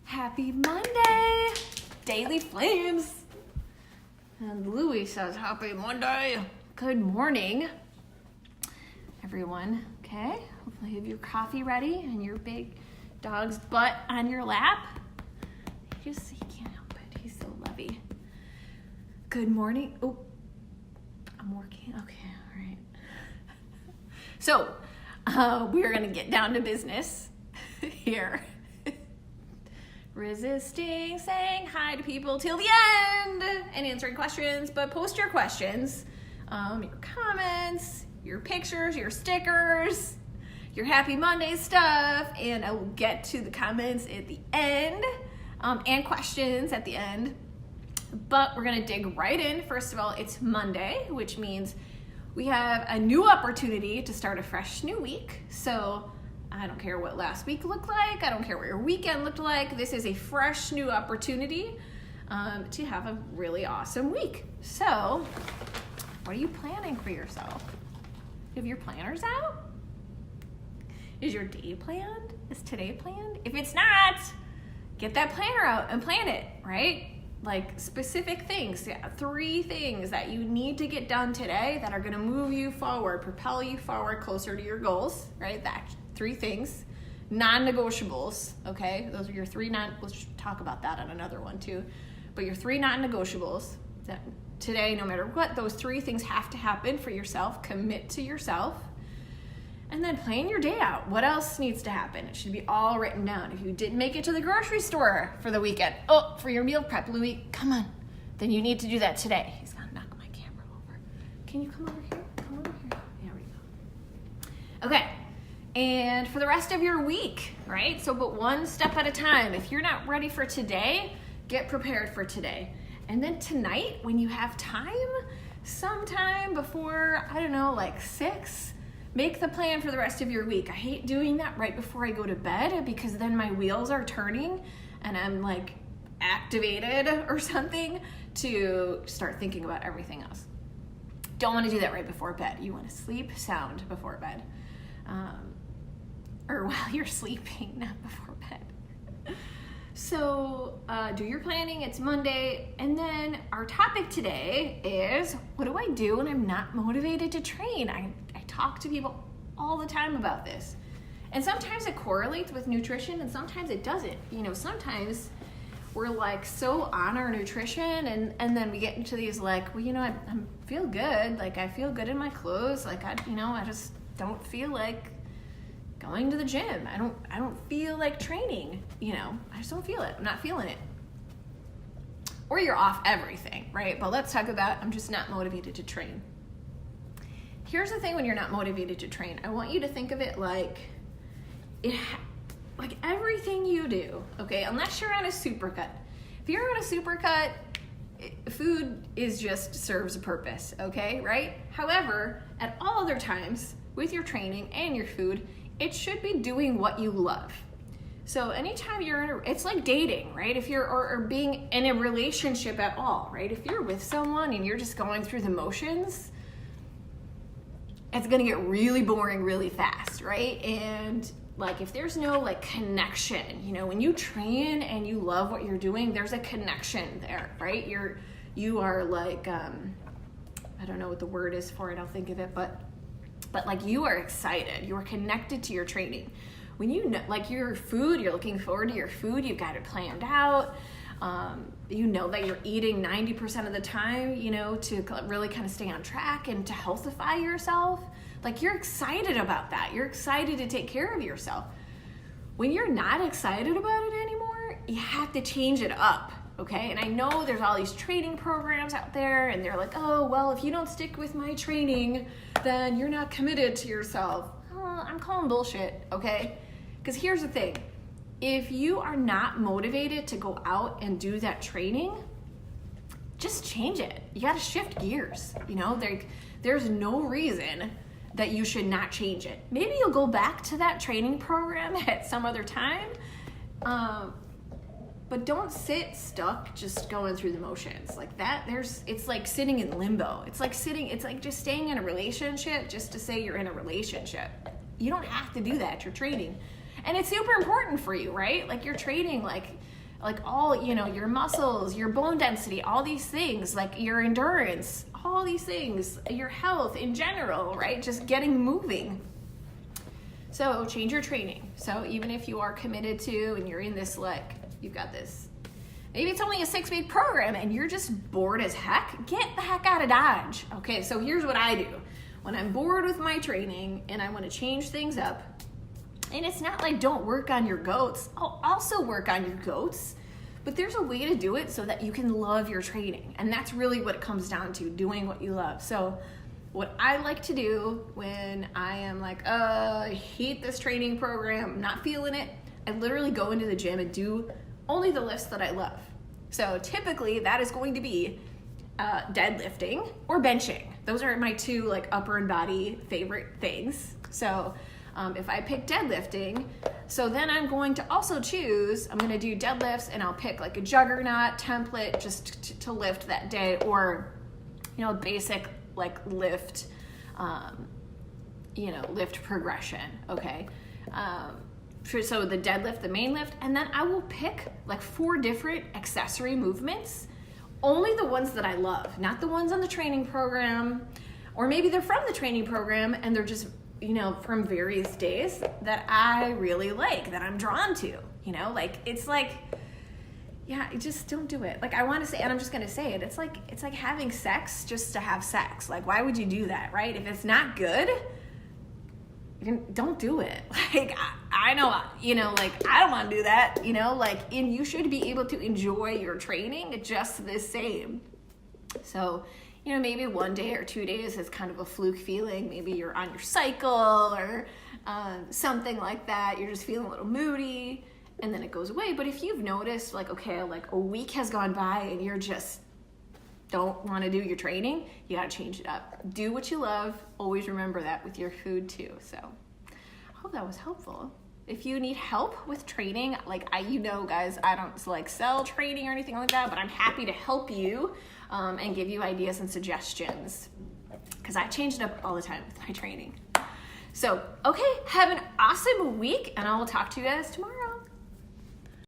Happy Monday, Daily Flames. And Louie says, happy Monday. Good morning, everyone. Okay, hopefully you have your coffee ready and your big dog's butt on your lap. He can't help it. He's so lovey. Good morning. Oh, I'm working. Okay, all right. So, we're going to get down to business here. Resisting saying hi to people till the end and answering questions, but post your questions, your comments, your pictures, your stickers, your Happy Monday stuff, and I will get to the comments at the end and questions at the end. But we're gonna dig right in. First of all, it's Monday, which means we have a new opportunity to start a fresh new week. So I don't care what last week looked like. I don't care what your weekend looked like. This is a fresh new opportunity to have a really awesome week. So what are you planning for yourself? You have your planners out? Is your day planned? Is today planned? If it's not, get that planner out and plan it, right? Like specific things, 3 things that you need to get done today that are gonna move you forward, propel you forward closer to your goals, right? That 3 things, non-negotiables, okay? Those are your 3 let's talk about that on another one too. But your 3 non-negotiables that today, no matter what, those 3 things have to happen for yourself. Commit to yourself. And then plan your day out. What else needs to happen? It should be all written down. If you didn't make it to the grocery store for the weekend, for your meal prep, Louie, come on. Then you need to do that today. He's gonna knock my camera over. Can you come over here? Come over here. There we go. Okay. And for the rest of your week, right? So, but one step at a time. If you're not ready for today, get prepared for today. And then tonight, when you have time, sometime before, I don't know, like 6, make the plan for the rest of your week. I hate doing that right before I go to bed because then my wheels are turning and I'm like activated or something to start thinking about everything else. Don't want to do that right before bed. You want to sleep sound before bed. Or while you're sleeping, not before bed. So do your planning. It's Monday. And then our topic today is, what do I do when I'm not motivated to train? I talk to people all the time about this. And sometimes it correlates with nutrition and sometimes it doesn't. You know, sometimes we're like so on our nutrition and then we get into these like, well, you know, I feel good. Like I feel good in my clothes. Like I just don't feel like going to the gym. I don't feel like training, you know, I just don't feel it. I'm not feeling it. Or you're off everything, right? But let's talk about, I'm just not motivated to train. Here's the thing when you're not motivated to train. I want you to think of it like like everything you do, okay? Unless you're on a supercut. If you're on a supercut, food is just serves a purpose, okay, right? However, at all other times with your training and your food, it should be doing what you love. So anytime you're it's like dating, right? If you're or being in a relationship at all, right? If you're with someone and you're just going through the motions, it's gonna get really boring really fast, right? And like if there's no like connection, you know, when you train and you love what you're doing, there's a connection there, right? You are like I don't know what the word is for it, I'll think of it, but like you are excited, you are connected to your training. When you know, like your food, you're looking forward to your food, you've got it planned out. You know that you're eating 90% of the time, you know, to really kind of stay on track and to healthify yourself. Like you're excited about that. You're excited to take care of yourself. When you're not excited about it anymore, you have to change it up, okay? And I know there's all these training programs out there and they're like, oh, well, if you don't stick with my training, then you're not committed to yourself. I'm calling bullshit, okay? Because here's the thing. If you are not motivated to go out and do that training, just change it. You got to shift gears. You know, there's no reason that you should not change it. Maybe you'll go back to that training program at some other time, but don't sit stuck just going through the motions like that. It's like sitting in limbo. It's like just staying in a relationship just to say you're in a relationship. You don't have to do that. You're training. And it's super important for you, right? Like you're training, like like all, your muscles, your bone density, all these things, like your endurance, all these things, your health in general, right? Just getting moving. So change your training. So even if you are committed to and you're in this, like, you've got this, maybe it's only a 6-week program and you're just bored as heck, get the heck out of Dodge. Okay, so here's what I do. When I'm bored with my training and I want to change things up, and it's not like don't work on your goats, I'll also work on your goats, but there's a way to do it so that you can love your training. And that's really what it comes down to, doing what you love. So what I like to do when I am like, I hate this training program, I'm not feeling it, I literally go into the gym and do only the lifts that I love. So typically that is going to be deadlifting or benching. Those are my two like upper and body favorite things. So if I pick deadlifting, so then I'm going to also choose, I'm going to do deadlifts and I'll pick like a juggernaut template just to lift that day, or, basic like lift, lift progression. Okay. So the deadlift, the main lift, and then I will pick like 4 different accessory movements, only the ones that I love, not the ones on the training program, or maybe they're from the training program and they're just, from various days that I really like, that I'm drawn to, it's like, yeah, just don't do it. Like I want to say, and I'm just going to say it. It's like having sex just to have sex. Like, why would you do that? Right? If it's not good, don't do it. Like, I know, I don't want to do that, and you should be able to enjoy your training just the same. So, maybe 1 day or 2 days is kind of a fluke feeling. Maybe you're on your cycle or something like that. You're just feeling a little moody and then it goes away. But if you've noticed like, okay, like a week has gone by and you're just don't want to do your training, you got to change it up. Do what you love. Always remember that with your food too. So I hope that was helpful. If you need help with training, like guys, I don't like sell training or anything like that, but I'm happy to help you and give you ideas and suggestions, because I change it up all the time with my training. So, okay, have an awesome week, and I will talk to you guys tomorrow.